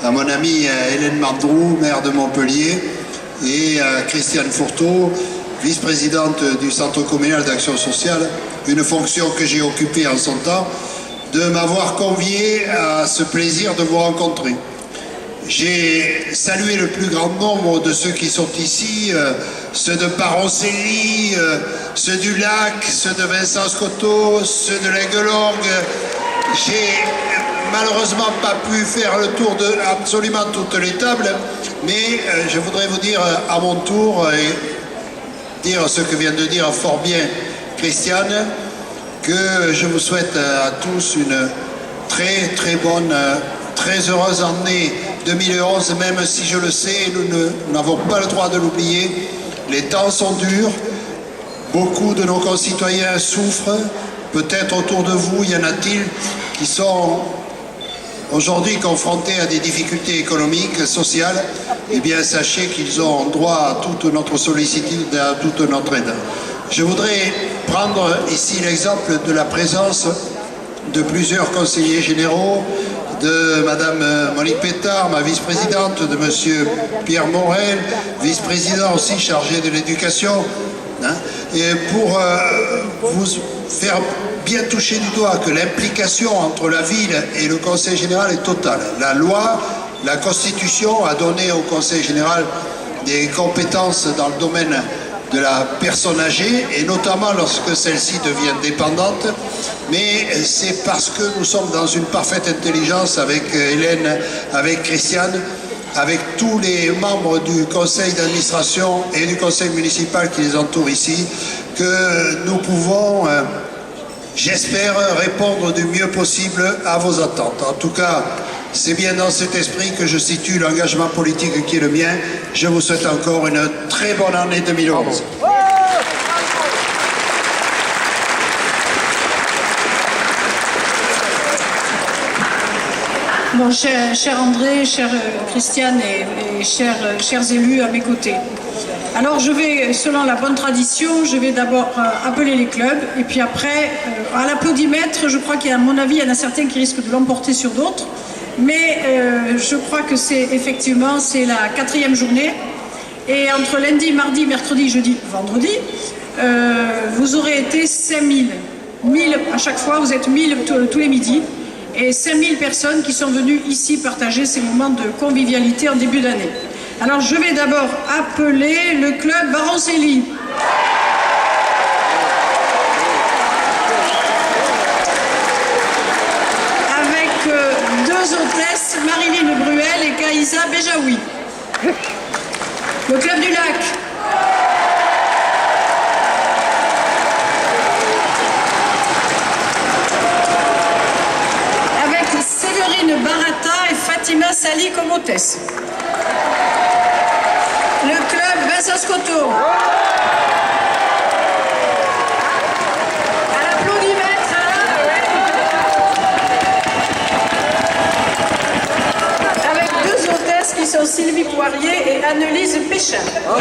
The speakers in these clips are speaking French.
à mon amie Hélène Mandrou, maire de Montpellier, et à Christiane Fourteau, vice-présidente du Centre communal d'action sociale, une fonction que j'ai occupée en son temps, de m'avoir convié à ce plaisir de vous rencontrer. J'ai salué le plus grand nombre de ceux qui sont ici, ceux de Paroncelli, ceux du Lac, ceux de Vincent Scotto, ceux de l'Aigle-Longue. J'ai malheureusement pas pu faire le tour de absolument toutes les tables, mais je voudrais vous dire à mon tour, et dire ce que vient de dire fort bien Christiane, que je vous souhaite à tous une très bonne, très heureuse année 2011, même si je le sais, nous n'avons pas le droit de l'oublier. Les temps sont durs, beaucoup de nos concitoyens souffrent, peut-être autour de vous, y en a-t-il qui sont aujourd'hui confrontés à des difficultés économiques, sociales. Eh bien, sachez qu'ils ont droit à toute notre sollicitude et à toute notre aide. Je voudrais prendre ici l'exemple de la présence de plusieurs conseillers généraux, de Madame Monique Pétard, ma vice-présidente, de Monsieur Pierre Morel, vice-président aussi chargé de l'éducation, hein, et pour vous faire bien toucher du doigt que l'implication entre la ville et le Conseil général est totale. La loi, la Constitution a donné au Conseil général des compétences dans le domaine de la personne âgée, et notamment lorsque celle-ci devient dépendante, mais c'est parce que nous sommes dans une parfaite intelligence avec Hélène, avec Christiane, avec tous les membres du conseil d'administration et du conseil municipal qui les entourent ici, que nous pouvons, j'espère, répondre du mieux possible à vos attentes. En tout cas, c'est bien dans cet esprit que je situe l'engagement politique qui est le mien. Je vous souhaite encore une très bonne année 2011. Bon, cher André, chère Christiane et chers élus à mes côtés. Alors je vais, selon la bonne tradition, je vais d'abord appeler les clubs, et puis après, à l'applaudimètre, je crois qu'à mon avis, il y en a certains qui risquent de l'emporter sur d'autres. Mais je crois que c'est effectivement, c'est la 4e journée. Et entre lundi, mardi, mercredi, jeudi, vendredi, vous aurez été 5000. 1000 à chaque fois, vous êtes 1000 tous les midis. Et 5000 personnes qui sont venues ici partager ces moments de convivialité en début d'année. Alors je vais d'abord appeler le club Baroncelli. Deux hôtesses, Marilyn Bruel et Kaïsa Bejaoui. Le club du Lac. Avec Séverine Barata et Fatima Sali comme hôtesse. Le club Vincent Scotto. Qui sont Sylvie Poirier et Annelise Péchin. Oh.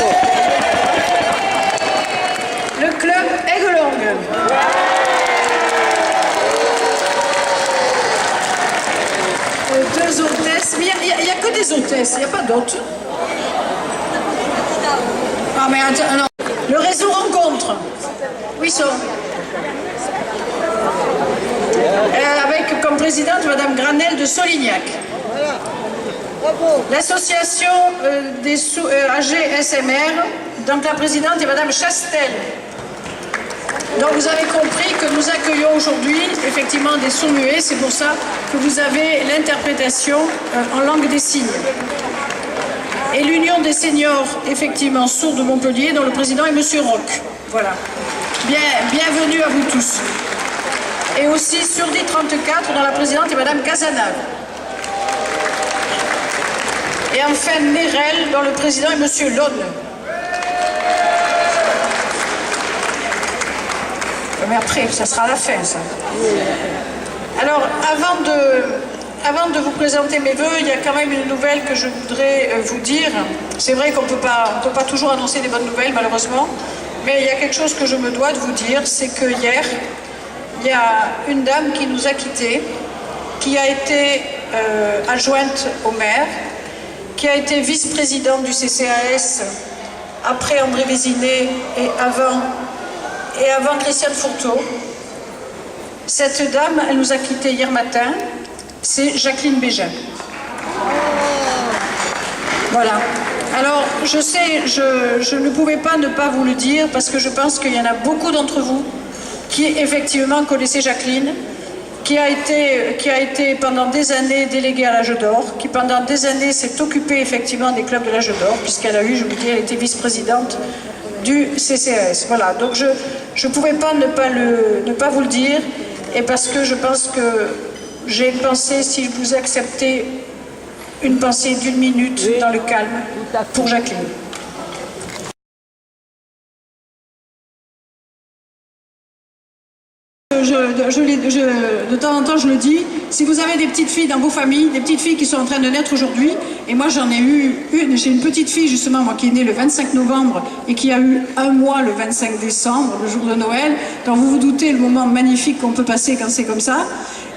Le club Aigle-Longue. Deux hôtesses, mais il n'y a que des hôtesses, il n'y a pas d'autres. Ah mais attends, non. Le réseau Rencontre. Où ils sont? Avec comme présidente Madame Granel de Solignac. L'association des âgés SMR, donc la présidente est Madame Chastel. Donc vous avez compris que nous accueillons aujourd'hui effectivement des sourds-muets, c'est pour ça que vous avez l'interprétation en langue des signes. Et l'Union des seniors, effectivement, sourds de Montpellier, dont le président est Monsieur Roch. Voilà. Bienvenue à vous tous. Et aussi Surdit 34, dont la présidente est Madame Casanave. Et enfin Nérel, dont le président est Monsieur Lone. Mais après, ça sera à la fin, ça. Alors, avant de vous présenter mes vœux, il y a quand même une nouvelle que je voudrais vous dire. C'est vrai qu'on ne peut pas toujours annoncer des bonnes nouvelles, malheureusement. Mais il y a quelque chose que je me dois de vous dire, c'est que hier, il y a une dame qui nous a quittés, qui a été adjointe au maire, qui a été vice-présidente du CCAS après André Vézinet et avant Christiane Fourteau. Cette dame, elle nous a quittés hier matin, c'est Jacqueline Bégin. Voilà. Alors, je sais, je ne pouvais pas ne pas vous le dire parce que je pense qu'il y en a beaucoup d'entre vous qui effectivement connaissaient Jacqueline, qui a été pendant des années déléguée à l'âge d'or, qui pendant des années s'est occupée effectivement des clubs de l'âge d'or, puisqu'elle a eu, je vous dis, elle était vice-présidente du CCAS. Voilà, donc je ne pouvais pas ne pas vous le dire, et parce que je pense que j'ai pensé, si je vous acceptais une pensée d'une minute dans le calme pour Jacqueline. De temps en temps, je le dis, si vous avez des petites filles dans vos familles, des petites filles qui sont en train de naître aujourd'hui, et moi j'en ai eu une, j'ai une petite fille justement, moi qui est née le 25 novembre et qui a eu un mois le 25 décembre, le jour de Noël, donc vous vous doutez le moment magnifique qu'on peut passer quand c'est comme ça.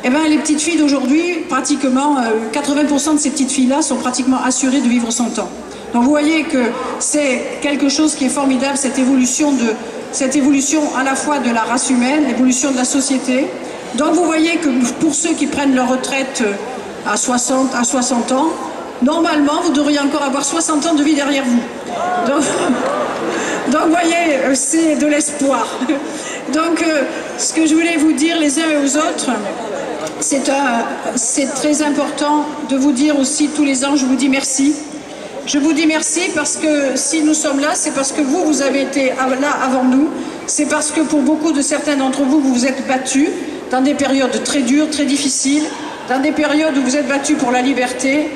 Eh bien, les petites filles d'aujourd'hui, pratiquement 80% de ces petites filles-là sont pratiquement assurées de vivre 100 ans. Donc vous voyez que c'est quelque chose qui est formidable, cette évolution à la fois de la race humaine, l'évolution de la société. Donc vous voyez que pour ceux qui prennent leur retraite à 60 ans, normalement vous devriez encore avoir 60 ans de vie derrière vous. Donc vous voyez, c'est de l'espoir. Donc ce que je voulais vous dire les uns et aux autres, c'est très important de vous dire aussi tous les ans, je vous dis merci. Je vous dis merci parce que si nous sommes là, c'est parce que vous avez été là avant nous. C'est parce que pour beaucoup de certains d'entre vous, vous vous êtes battus dans des périodes très dures, très difficiles, dans des périodes où vous êtes battus pour la liberté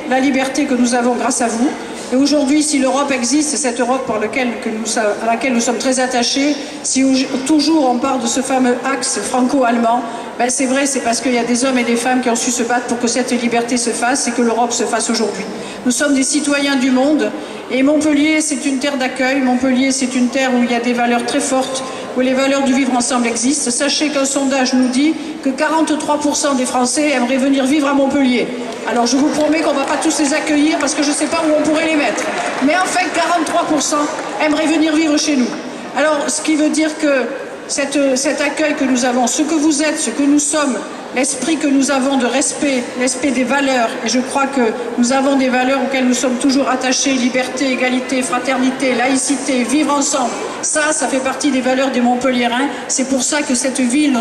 que nous avons grâce à vous. Et aujourd'hui, si l'Europe existe, c'est cette Europe à laquelle nous sommes très attachés, si toujours on parle de ce fameux axe franco-allemand, ben c'est vrai, c'est parce qu'il y a des hommes et des femmes qui ont su se battre pour que cette liberté se fasse et que l'Europe se fasse aujourd'hui. Nous sommes des citoyens du monde et Montpellier, c'est une terre d'accueil. Montpellier, c'est une terre où il y a des valeurs très fortes, où les valeurs du vivre ensemble existent. Sachez qu'un sondage nous dit que 43% des Français aimeraient venir vivre à Montpellier. Alors je vous promets qu'on ne va pas tous les accueillir parce que je ne sais pas où on pourrait les mettre. Mais en fait, 43% aimeraient venir vivre chez nous. Alors, ce qui veut dire que cet accueil que nous avons, ce que vous êtes, ce que nous sommes, l'esprit que nous avons de respect, l'esprit des valeurs, et je crois que nous avons des valeurs auxquelles nous sommes toujours attachés, liberté, égalité, fraternité, laïcité, vivre ensemble, ça fait partie des valeurs des Montpelliérains. C'est pour ça que cette ville,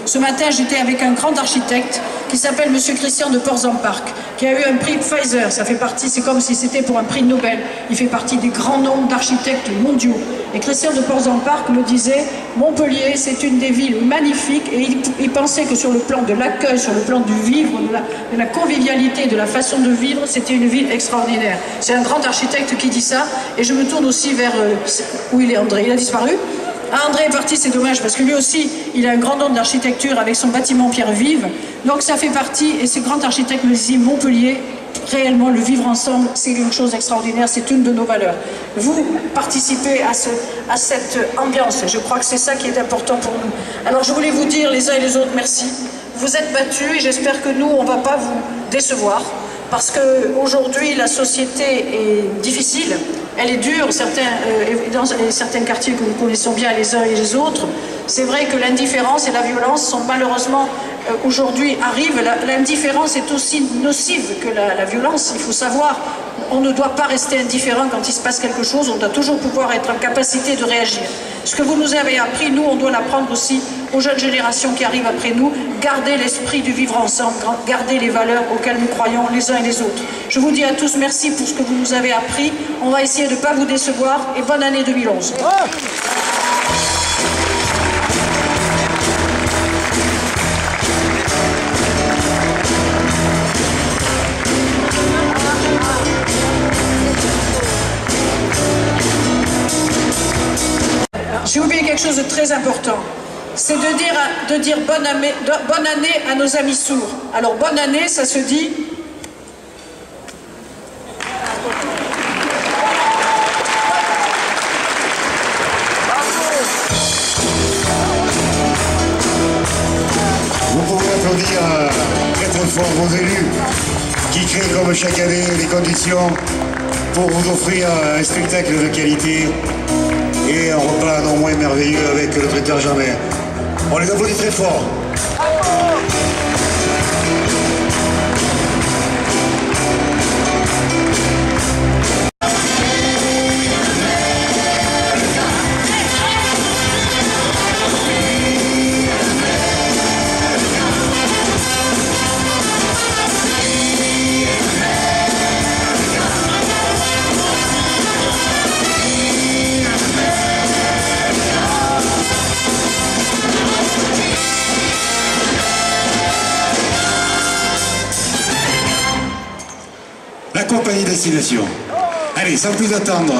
ce matin j'étais avec un grand architecte qui s'appelle Monsieur Christian de Portzamparc, qui a eu un prix Pfizer, ça fait partie, c'est comme si c'était pour un prix Nobel, il fait partie des grands noms d'architectes mondiaux. Et Christian de Portzamparc me disait, Montpellier c'est une des villes magnifiques, et il pensait que sur le plan de l'accueil, sur le plan du vivre, de la convivialité, de la façon de vivre, c'était une ville extraordinaire. C'est un grand architecte qui dit ça, et je me tourne aussi vers... où il est André? Il a disparu? Ah, André est parti, c'est dommage, parce que lui aussi, il a un grand nom d'architecture avec son bâtiment pierre vive, donc ça fait partie, et ce grand architecte me dit, Montpellier, réellement, le vivre ensemble, c'est une chose extraordinaire, c'est une de nos valeurs. Vous participez à cette ambiance, et je crois que c'est ça qui est important pour nous. Alors je voulais vous dire, les uns et les autres, merci. Vous êtes battus, et j'espère que nous, on ne va pas vous décevoir, parce qu'aujourd'hui, la société est difficile, elle est dure, dans certains quartiers que nous connaissons bien les uns et les autres. C'est vrai que l'indifférence et la violence sont malheureusement aujourd'hui arrivent. L'indifférence est aussi nocive que la violence, il faut savoir. On ne doit pas rester indifférent quand il se passe quelque chose, on doit toujours pouvoir être en capacité de réagir. Ce que vous nous avez appris, nous, on doit l'apprendre aussi aux jeunes générations qui arrivent après nous. Gardez l'esprit du vivre ensemble, gardez les valeurs auxquelles nous croyons les uns et les autres. Je vous dis à tous merci pour ce que vous nous avez appris. On va essayer de ne pas vous décevoir et bonne année 2011. J'ai oublié quelque chose de très important, c'est de dire bonne année à nos amis sourds. Alors bonne année, ça se dit... Vous pouvez applaudir très très fort vos élus qui créent comme chaque année les conditions pour vous offrir un spectacle de qualité et un repas non moins merveilleux avec le traiteur Germain. On les applaudit très fort. La compagnie Destination. Allez, sans plus attendre,